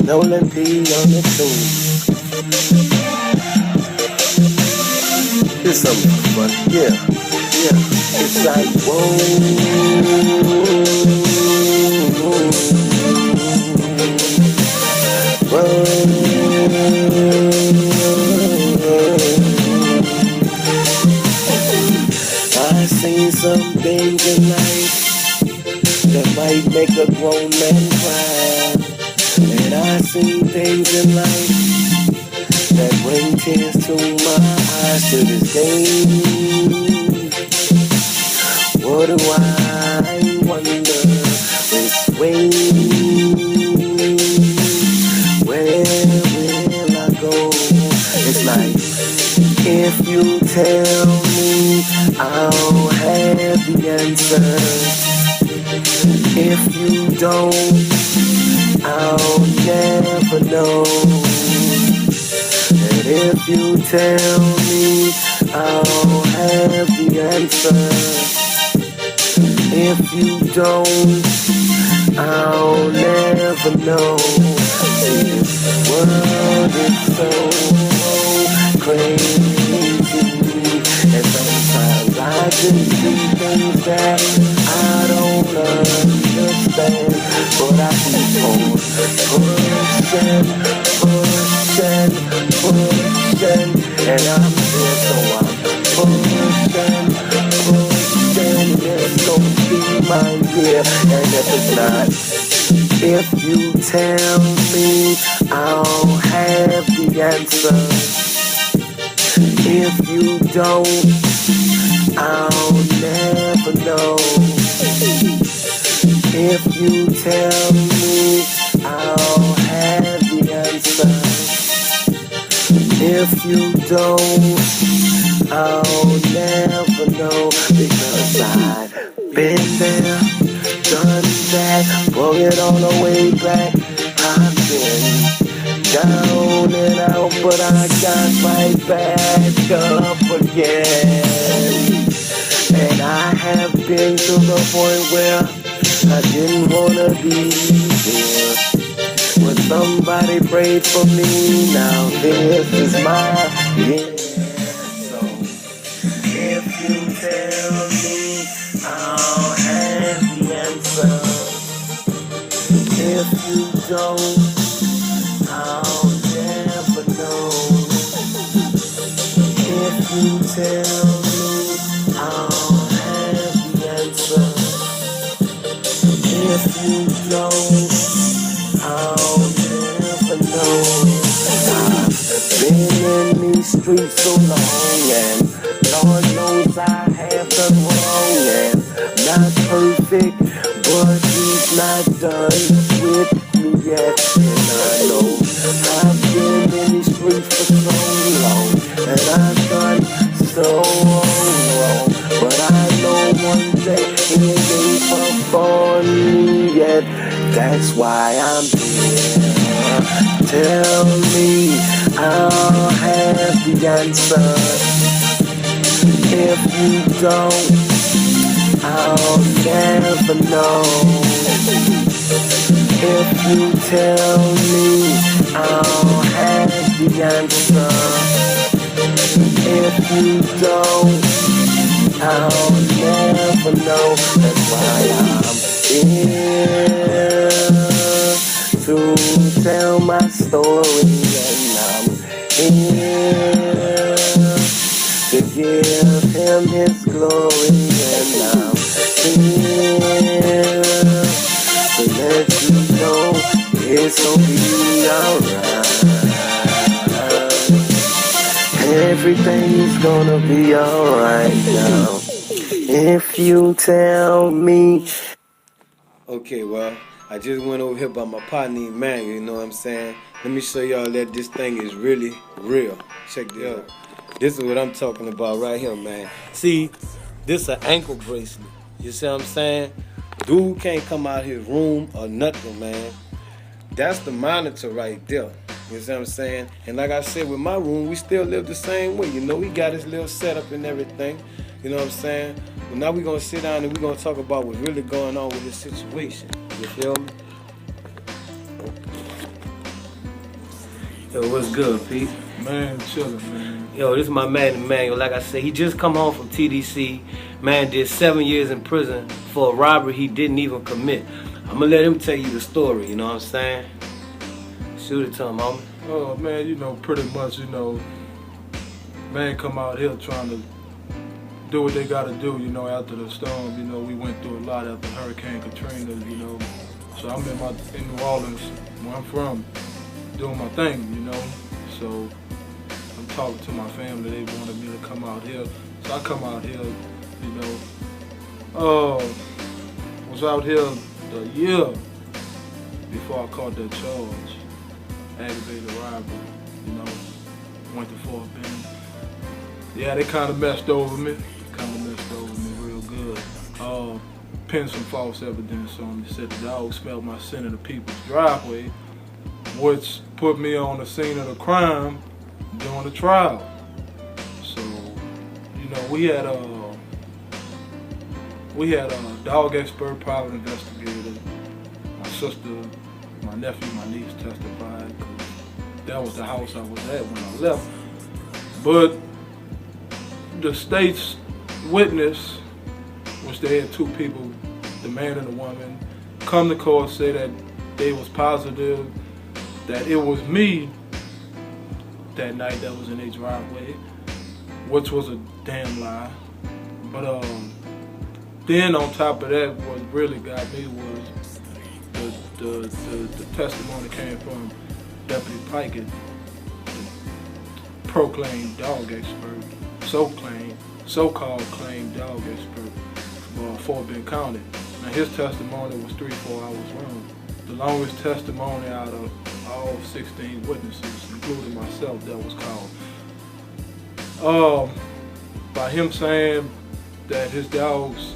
Nolan P on the tune. It's something fun, yeah, yeah. It's like whoa. I seen some things in life that might make a grown man cry. And I seen things in life that bring tears to my eyes to this day. What do I wonder this way? Where will I go? It's like, if you tell me, I'll have the answer. If you don't, I'll never know. And if you tell me, I'll have the answer. If you don't, I'll never know. This world is so crazy, and sometimes I just see things that I don't understand. But I keep on pushing, and I'm here, so I'm pushing. It's gonna be my year, and if it's not, if you tell me, I'll have the answer. If you don't, I'll never know. If you tell me, I'll have the answer. If you don't, I'll never know. Because I've been there, done that, brought it all the way back. I've been down and out, but I got right back up again. And I have been to the point where I didn't wanna be here, but somebody prayed for me. Now this is my year. So if you tell me, I'll have the answer. If you don't, I'll never know. If you tell me, I'll have the answer. If you don't, I'll never know. I've been in these streets so long, and Lord knows I have done wrong, and not perfect, but He's not done with me yet. And I know I've been in these streets for so long, and I've done so wrong, but I know one day He ain't up on me yet. That's why I'm here. Tell me, I'll have the answer. If you don't, I'll never know. If you tell me, I'll have the answer. If you don't, I'll never know. That's why I'm here to tell my story, and I'm here to give Him His glory, and I'm here to let you know it's gonna be alright. Everything's gonna be alright now, if you tell me. Okay, well, I just went over here by my partner Emmanuel, you know what I'm saying? Let me show y'all that this thing is really real. Check this out. This is what I'm talking about right here, man. See, this is an ankle bracelet. You see what I'm saying? Dude can't come out his room or nothing, man. That's the monitor right there. You see what I'm saying? And like I said, with my room, we still live the same way. You know, he got his little setup and everything. You know what I'm saying? But now we're gonna sit down and we're gonna talk about what's really going on with this situation. You feel me? Yo, what's good, Pete? Man, chillin', man. Yo, this is my man Emmanuel. Like I said, he just come home from TDC. Man did 7 years in prison for a robbery he didn't even commit. I'm gonna let him tell you the story, you know what I'm saying? Shoot it to him, homie. Oh, man, you know, pretty much, you know, man come out here trying to do what they gotta do, you know, after the storm. You know, we went through a lot after Hurricane Katrina, you know. So I'm in New Orleans, where I'm from, doing my thing, you know. So I'm talking to my family, they wanted me to come out here. So I come out here, you know. Was out here a year before I caught that charge. Aggravated robbery, you know. Went to Fort Bend. Yeah, they kind of messed over me. Real good. Pinned some false evidence on me. Said the dog smelled my scent in the people's driveway, which put me on the scene of the crime during the trial. So, you know, we had a dog expert, private investigator. My sister, my nephew, my niece testified. That was the house I was at when I left. But the state's witness, which they had 2 people, the man and the woman, come to court, say that they was positive that it was me that night that was in their driveway, which was a damn lie. But then on top of that, what really got me was the testimony came from Deputy Pickett, the proclaimed dog expert, so-called claimed dog expert for Fort Bend County. Now his testimony was 3-4 hours long. The longest testimony out of all 16 witnesses, including myself, that was called. By him saying that his dogs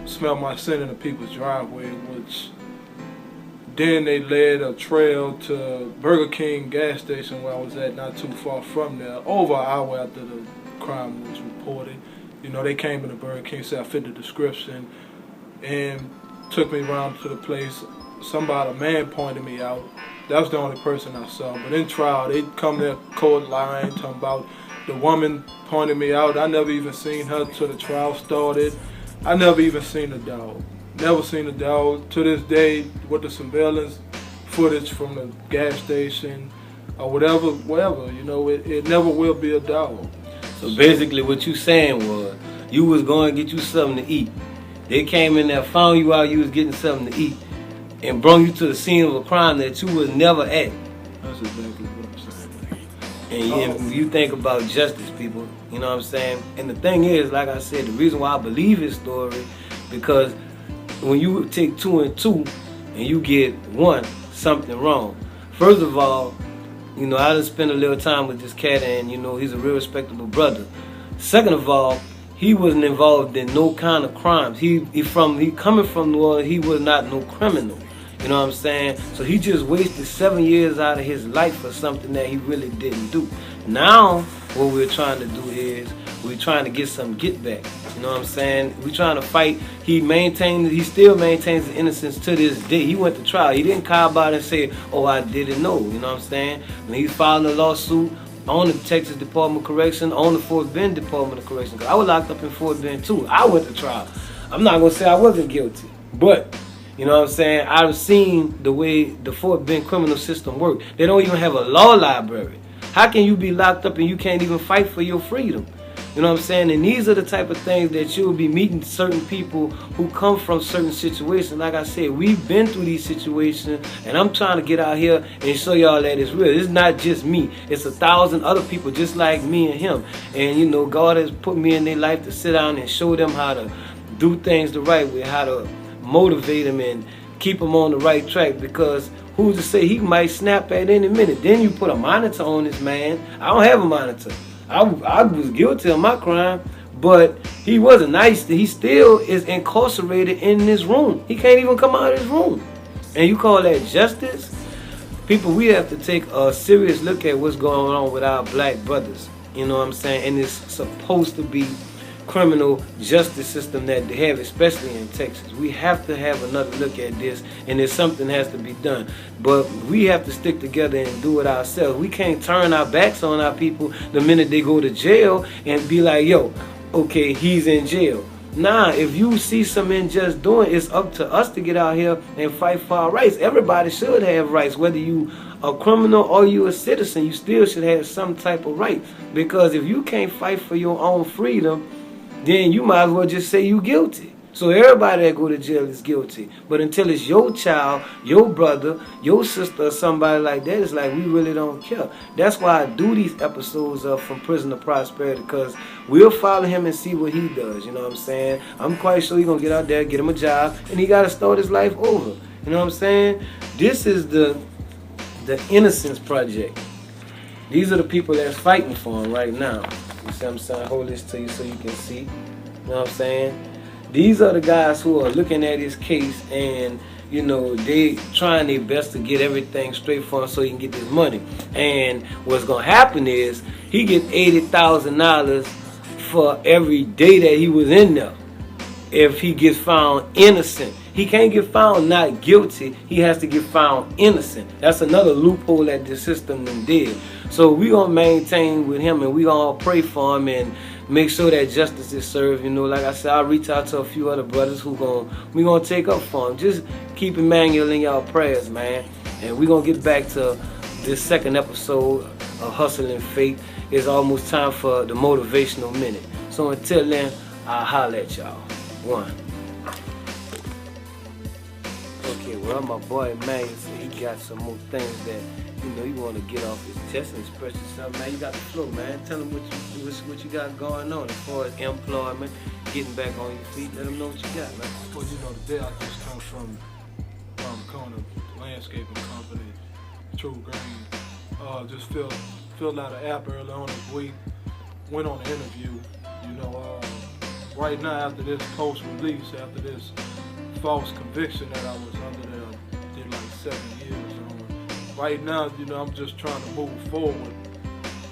smelled my scent in the people's driveway, which then they led a trail to Burger King gas station where I was at, not too far from there, over an hour after the crime was reported. You know, they came into Burger King, said I fit the description, and took me around to the place. A man pointed me out. That was the only person I saw. But in trial, they come there court line, talking about the woman pointed me out. I never even seen her till the trial started. I never even seen the dog. Never seen the dog. To this day, with the surveillance footage from the gas station or whatever, you know, it never will be a dog. So basically what you saying was, you was going to get you something to eat. They came in there, found you out you was getting something to eat, and brought you to the scene of a crime that you was never at. That's exactly what I'm And saying. you think about justice, people, you know what I'm saying? And the thing is, like I said, the reason why I believe his story, because when you take 2 and 2 and you get 1, something wrong. First of all, you know, I just spent a little time with this cat, and you know, he's a real respectable brother. Second of all, he wasn't involved in no kind of crimes. He coming from New Orleans, he was not no criminal. You know what I'm saying? So he just wasted 7 years out of his life for something that he really didn't do. Now, what we're trying to do is, we're trying to get some get back. You know what I'm saying? We're trying to fight. He still maintains his innocence to this day. He went to trial. He didn't call about it and say, oh, I didn't know. You know what I'm saying? When he filed a lawsuit on the Texas Department of Correction, on the Fort Bend Department of Correction, because I was locked up in Fort Bend too. I went to trial. I'm not going to say I wasn't guilty, but you know what I'm saying? I've seen the way the Fort Bend criminal system works. They don't even have a law library. How can you be locked up and you can't even fight for your freedom? You know what I'm saying? And these are the type of things that you'll be meeting certain people who come from certain situations. Like I said, we've been through these situations, and I'm trying to get out here and show y'all that it's real. It's not just me. It's 1,000 other people just like me and him. And you know, God has put me in their life to sit down and show them how to do things the right way, how to motivate them and keep them on the right track, because who's to say he might snap at any minute? Then you put a monitor on this man. I don't have a monitor. I was guilty of my crime, but he wasn't nice. He still is incarcerated in this room. He can't even come out of his room. And you call that justice? People, we have to take a serious look at what's going on with our black brothers. You know what I'm saying? And it's supposed to be criminal justice system that they have, especially in Texas. We have to have another look at this, and there's something has to be done. But we have to stick together and do it ourselves. We can't turn our backs on our people the minute they go to jail and be like, yo, okay, he's in jail. Nah, if you see some unjust doing, it's up to us to get out here and fight for our rights. Everybody should have rights, whether you a criminal or you a citizen. You still should have some type of right, because if you can't fight for your own freedom, then you might as well just say you guilty. So everybody that go to jail is guilty. But until it's your child, your brother, your sister, or somebody like that, it's like we really don't care. That's why I do these episodes of From Prison to Prosperity, because we'll follow him and see what he does. You know what I'm saying? I'm quite sure he's going to get out there, get him a job, and he got to start his life over. You know what I'm saying? This is the Innocence Project. These are the people that's fighting for him right now. You see what I'm saying? Hold this to you so you can see. You know what I'm saying? These are the guys who are looking at his case, and you know, they trying their best to get everything straight for him so he can get this money. And what's gonna happen is he gets $80,000 for every day that he was in there. If he gets found innocent, he can't get found not guilty. He has to get found innocent. That's another loophole that the system did. So we gonna maintain with him, and we gonna pray for him and make sure that justice is served. You know, like I said, I'll reach out to a few other brothers who we gonna take up for him. Just keep Emmanuel in y'all prayers, man. And we gonna get back to this second episode of Hustle and Faith. It's almost time for the motivational minute. So until then, I'll holler at y'all. One. Okay, well, my boy Emmanuel said he got some more things that he want to get off his chest and express yourself. Man, you got the flow, man. Tell him what you got going on as far as employment, getting back on your feet. Let them know what you got, man. Well, today I just come from Corner Landscaping Company, True Green. Just filled out an app early on this week. Went on an interview. Right now, after this post-release, after this false conviction that I was under that I did like 7 years on. Right now, I'm just trying to move forward,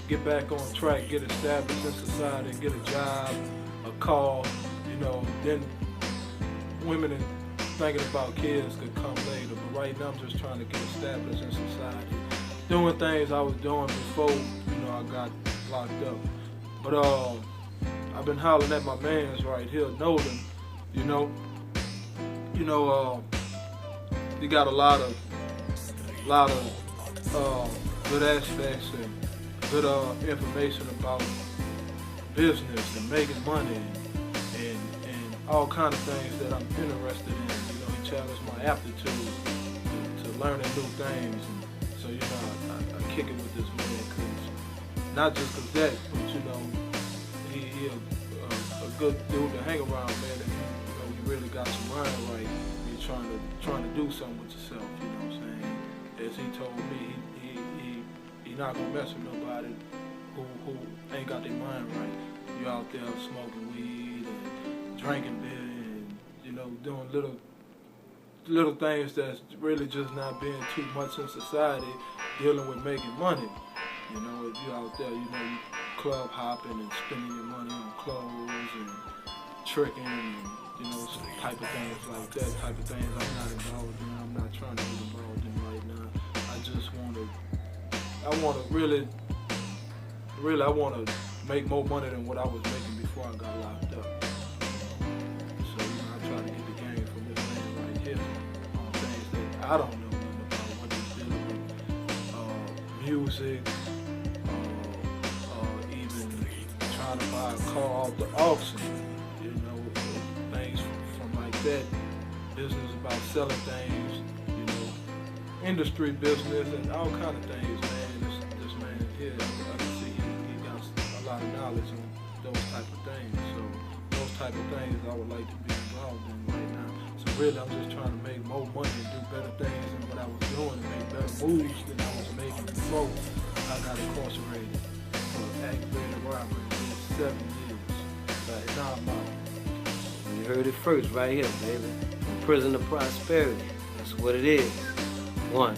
get back on track, get established in society, get a job, a car, then women and thinking about kids could come later. But right now I'm just trying to get established in society, doing things I was doing before, I got locked up. But I've been hollering at my mans right here, Nolan, he got a lot of good aspects and good information about business and making money and all kind of things that I'm interested in. He challenged my aptitude to learning new things, and so I kick it with this man, cause not just cause that, but he a good dude to hang around, man. And you really got your mind right. You're trying to do something with yourself. You know what I'm saying? As he told me, he not gonna mess with nobody who ain't got their mind right. You out there smoking weed and drinking beer and doing little things that's really just not being too much in society, dealing with making money. If you out there, you club hopping and spending your money on clothes and tricking and some type of things like that, type of things I'm not involved in. I'm not trying to get involved in right now. I want to make more money than what I was making before I got locked up. So I try to get the game from this man right here on things that I don't know nothing about, what he's dealing with, music, even trying to buy a car off the auction, things from like that, business about selling things, industry business and all kind of things, man. This man here, I can see he got a lot of knowledge on those type of things. So those type of things I would like to be involved in right now. So really I'm just trying to make more money and do better things than what I was doing, and make better moves than I was making before I got incarcerated for aggravated robbery. 7 years. But now I'm out. You heard it first right here, baby. From prison to prosperity. That's what it is. One.